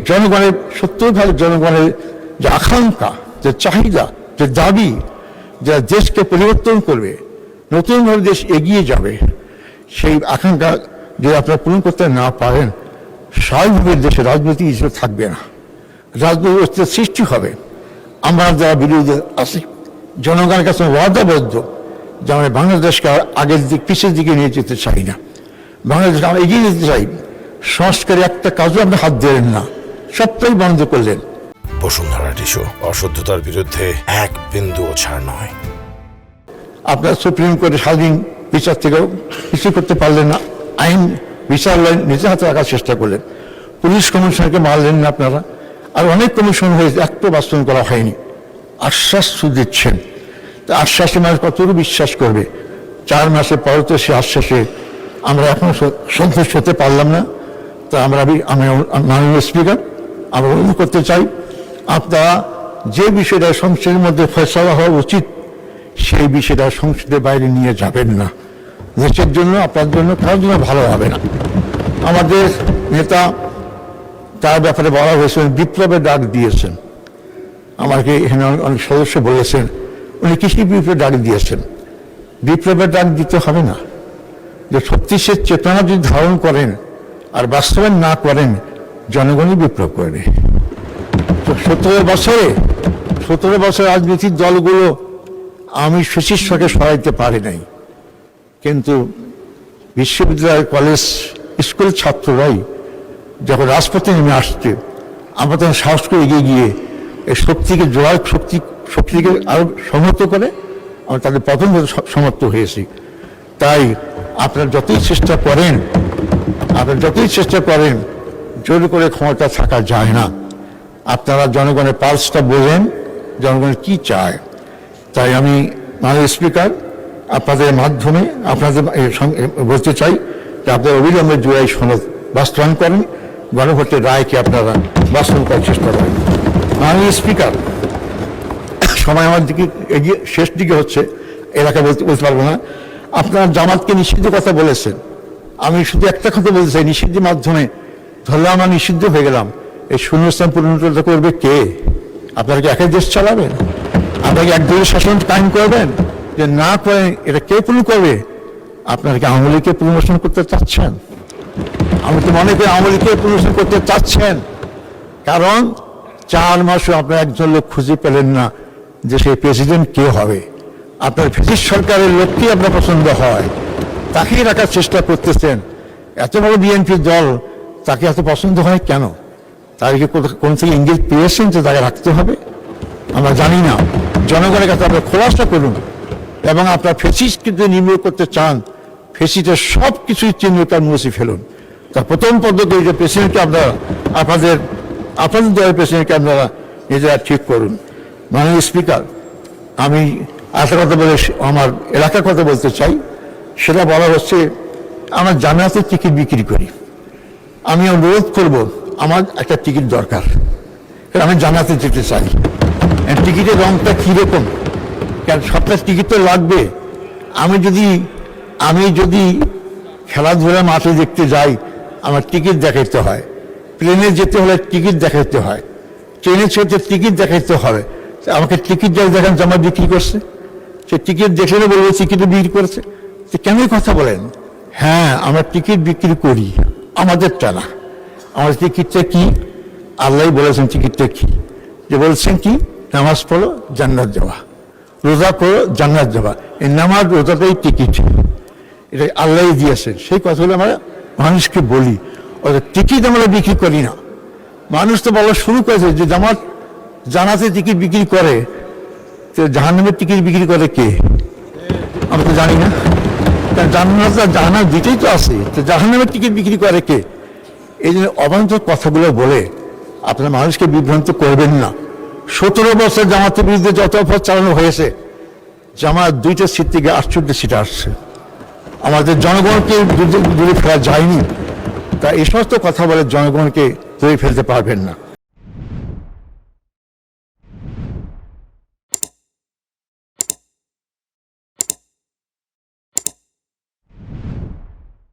জনগণের 70% জনগণের যে আকাঙ্ক্ষা, যে চাহিদা, যে দাবি, যা দেশকে পরিবর্তন করবে, নতুনভাবে দেশ এগিয়ে যাবে, সেই আকাঙ্ক্ষা যদি আপনারা পূরণ করতে না পারেন, স্বাভাবিকভাবে দেশে রাজনীতি হিসেবে থাকবে না, রাজনৈতিক সৃষ্টি হবে। আমরা যারা বিরোধী আছি জনগণের কাছে ওয়াদাবদ্ধ যে আমরা বাংলাদেশকে আগের দিক পিছের দিকে নিয়ে যেতে চাই না, বাংলাদেশকে আমরা এগিয়ে যেতে চাই। সংস্কারে একটা কাজও আপনি হাত দিলেন না, সবটাই বন্ধ করলেন। বসুন্ধরা টিস্যু অশুদ্ধতার বিরুদ্ধে এক বিন্দুও ছাড় নয়। আপনার সুপ্রিম কোর্টে স্বাধীন বিচার থেকেও কিছু করতে পারলেন না, আইন বিচার লাইন নিজের হাতে রাখার চেষ্টা করলেন, পুলিশ কমিশনকে মারলেন না আপনারা, আর অনেক কমিশন হয়েছে, একটা বাস্তবায়ন করা হয়নি। আশ্বাস দিচ্ছেন, তা আশ্বাসে মানুষ কতটুকু বিশ্বাস করবে? 4 মাসের পর তো সে আশ্বাসে আমরা এখনো সন্তুষ্ট হতে পারলাম না। তা আমি মাননীয় স্পিকার, আমরা অনুরোধ করতে চাই, আপনারা যে বিষয়টা সংসদের মধ্যে ফয়সালা হওয়া উচিত সেই বিষয়টা সংসদের বাইরে নিয়ে যাবেন না। দেশের জন্য, আপনার জন্য, কারোর জন্য ভালো হবে না। আমাদের নেতা তার ব্যাপারে বলা হয়েছে বিপ্লবের ডাক দিয়েছেন। আমাকে এখানে অনেক সদস্য বলেছেন উনি কৃষি বিপ্লবের ডাক দিয়েছেন। বিপ্লবের ডাক দিতে হবে না, যে সত্যি সে চেতনা যদি ধারণ করেন আর বাস্তবায়ন না করেন, জনগণই বিপ্লব করবে। 17 বছর রাজনীতির দলগুলো আমি সুশিক্ষাকে সরাইতে পারি নাই, কিন্তু বিশ্ববিদ্যালয়, কলেজ, স্কুল ছাত্ররাই যখন রাজপথে নেমে আসছে, আমরা তখন সাহস করে এগিয়ে গিয়ে এই শক্তিকে জোয়ার শক্তিকে আরো সংহত করে আমরা তাদের প্রথম সমর্থ হয়েছি। তাই আপনারা যতই চেষ্টা করেন জোর করে ক্ষমতা থাকা যায় না। আপনারা জনগণের পালসটা বোঝেন, জনগণের কি চায়। তাই আমি মাননীয় স্পিকার আপনাদের মাধ্যমে আপনাদের বলতে চাই যে আপনারা অবিলম্বে জুলাই সনদ বাস্তবায়ন করেন, গণভোটের রায়কে আপনারা বাস্তবায়ন করার চেষ্টা করেন। মাননীয় স্পিকার, সময় আমার দিকে এগিয়ে শেষ দিকে হচ্ছে, এলাকায় বলতে পারবো না। আপনারা জামাতকে নিষিদ্ধ কথা বলেছেন, আমি শুধু একটা কথা বলতে চাই, নিষিদ্ধের মাধ্যমে ধরলে আমরা নিষিদ্ধ হয়ে গেলাম, এই শূন্যস্থান পূরণ করবে কে? আপনারা কি একাই দেশ চালাবেন? আপনারা কি একদলীয় শাসন কায়েম করবেন? যে না করেন এটা কে পূরণ করবে? আপনারা কি আওয়ামী লীগকে প্রমোশন করতে চাচ্ছেন? আমি তো মনে করি আওয়ামী লীগকে প্রমোশন করতে চাচ্ছেন, কারণ 4 মাসও আপনারা একজন লোক খুঁজে পেলেন না যে সেই প্রেসিডেন্ট কে হবে। আপনার ব্রিটিশ সরকারের লোককেই আপনার পছন্দ হয়, তাকেই রাখার চেষ্টা করতেছেন। এত বড় বিএনপির দল, তাকে এত পছন্দ হয় কেন? তাদেরকে কোন থেকে ইঙ্গিত পেয়েছেন যে তাকে রাখতে হবে? আমরা জানি না। জনগণের কাছে আপনারা খোলাসা করুন, এবং আপনার ফেসিস্টকে যদি নির্মূল করতে চান, ফেসিস্টের সব কিছুই চিহ্নটা মুছে ফেলুন। তার প্রথম পদ্ধতি যে প্রেসিডেন্টকে আপনারা আপনাদের দলের প্রেসিডেন্টকে আপনারা নিজেরা ঠিক করুন। মাননীয় স্পিকার, আমি একটা কথা বলে আমার এলাকার কথা বলতে চাই। সেটা বলা হচ্ছে, আমরা জামায়াতের টিকিট বিক্রি করি। আমি অনুরোধ করব, আমার একটা টিকিট দরকার, আমি জামায়াতে যেতে চাই। টিকিটের রংটা কীরকম? কারণ সবটা টিকিট তো লাগবে। আমি যদি খেলাধুলার মাঠে দেখতে যাই, আমার টিকিট দেখাইতে হয়। প্লেনে যেতে হলে টিকিট দেখাইতে হয়, ট্রেনে চড়তে টিকিট দেখাইতে হবে। আমাকে টিকিট দেখান জামাত বিক্রি করছে, সে টিকিট দেখলে বলবো টিকিটও বিক্রি করেছে। কেন কথা বলেন? হ্যাঁ, আমরা টিকিট বিক্রি করি, আমাদেরটা না। আমাদের টিকিটটা কি? আল্লাহ বলেছেন টিকিটটা কি, যে বলছেন কি, নামাজ পড়ো জান্নাত যাওয়া, রোজা করো জান্নাত যাওয়া। এই নামাজ রোজাটাই টিকিট, এটা আল্লাহ দিয়েছেন। সেই কথাগুলো আমরা মানুষকে বলি, ওদের টিকিট আমরা বিক্রি করি না। মানুষ তো বলা শুরু করেছে যে জানাতে টিকিট বিক্রি করে, তো জাহান্নামের টিকিট বিক্রি করে কে? আমরা তো জানি না। জান্নাত আর জাহান্নাম দুইটাই তো আছে, তো জাহান্নামের টিকিট বিক্রি করে কে? এই জন্য অবান্তর কথাগুলো বলে আপনারা মানুষকে বিভ্রান্ত করবেন না। 17 বছর জামাতের বিরুদ্ধে যত অপরাধ চালানো হয়েছে, জামাত 2টা সিট থেকে 48 সিটে আসছে। আমাদের জনগণকে দূরে ফেলা যায়নি। তা এই সমস্ত কথা বলে জনগণকে দূরে ফেলতে পারবেন না।